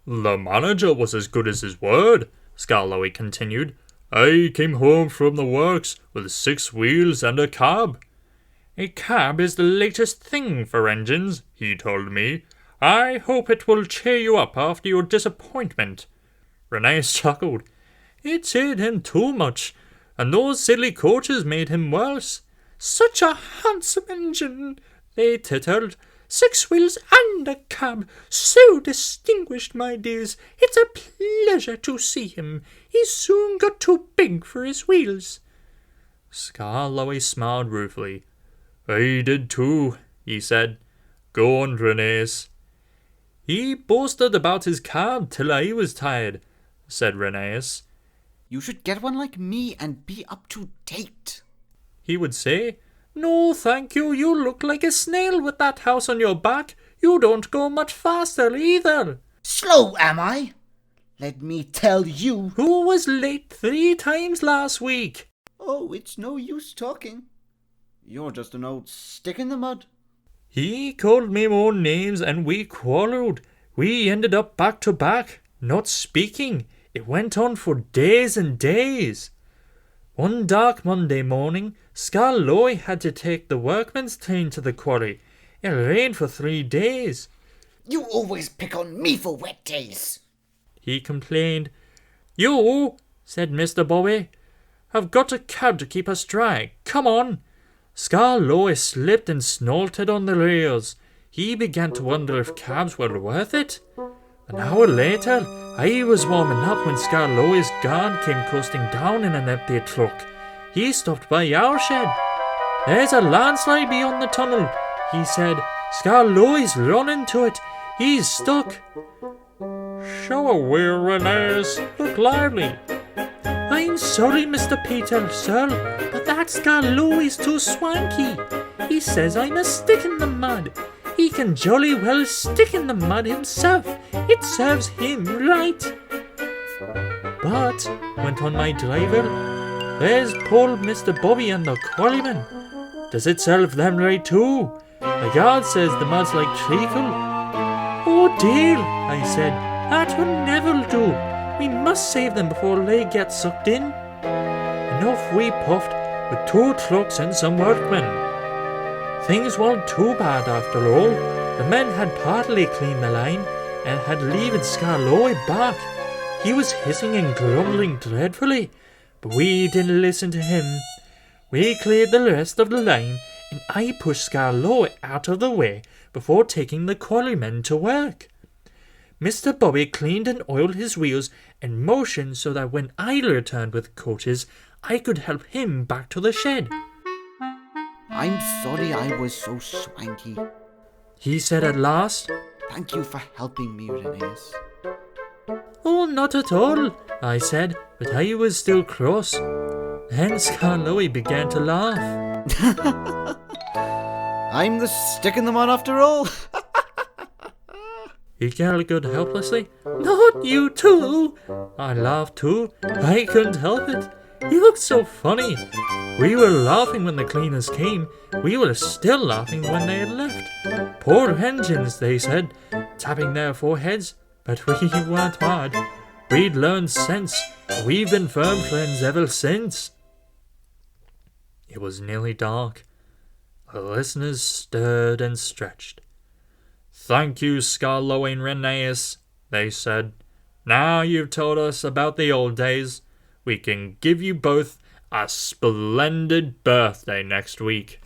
The manager was as good as his word, Skarloey continued. I came home from the works with 6 wheels and a cab. A cab is the latest thing for engines, he told me. I hope it will cheer you up after your disappointment. Rheneas chuckled. It cheered him too much, and those silly coaches made him worse. Such a handsome engine, they tittered. 6 wheels and a cab, so distinguished, my dears. It's a pleasure to see him. He soon got too big for his wheels. Skarloey smiled ruefully. I did too, he said. Go on, Rheneas. He boasted about his cab till I was tired, said Rheneas. You should get one like me and be up to date, he would say. No, thank you. You look like a snail with that house on your back. You don't go much faster either. Slow, am I? Let me tell you. Who was late 3 times last week? Oh, it's no use talking. You're just an old stick in the mud. He called me more names and we quarrelled. We ended up back to back, not speaking. It went on for days and days. One dark Monday morning, Skarloey had to take the workman's train to the quarry. It rained for 3 days. You always pick on me for wet days, he complained. You, said Mr. Bobby, have got a cab to keep us dry. Come on. Skarloey slipped and snorted on the rails. He began to wonder if cabs were worth it. An hour later, I was warming up when Skarloey's guard came coasting down in an empty truck. He stopped by our shed. There's a landslide beyond the tunnel, he said. Skarloey's run into it. He's stuck. Show a wheel, Rheneas. Look lively. I'm sorry, Mr. Peter, sir, but that Skarloey's too swanky. He says I'm a stick in the mud. He can jolly well stick in the mud himself. It serves him right. But, went on my driver, there's poor Mr. Bobby and the quarryman. Does it serve them right too? The guard says the mud's like treacle. Oh dear, I said, that will never do. We must save them before they get sucked in. And off we puffed with 2 trucks and some workmen. Things weren't too bad after all. The men had partly cleaned the line and had leaved Skarloey back. He was hissing and grumbling dreadfully, but we didn't listen to him. We cleared the rest of the line and I pushed Skarloey out of the way before taking the quarrymen to work. Mr. Bobby cleaned and oiled his wheels and motioned so that when I returned with coaches, I could help him back to the shed. I'm sorry I was so swanky, he said at last. Thank you for helping me, Rheneas. Oh, not at all, I said, but I was still cross. Then Skarloey began to laugh. I'm the stick in the mud after all. He gurgled helplessly. Not you too! I laughed too. I couldn't help it. You looked so funny. We were laughing when the cleaners came. We were still laughing when they had left. Poor engines, they said, tapping their foreheads. But we weren't hard. We'd learned sense. We've been firm friends ever since. It was nearly dark. The listeners stirred and stretched. Thank you, Skarloey and Rheneas, they said. Now you've told us about the old days, we can give you both a splendid birthday next week.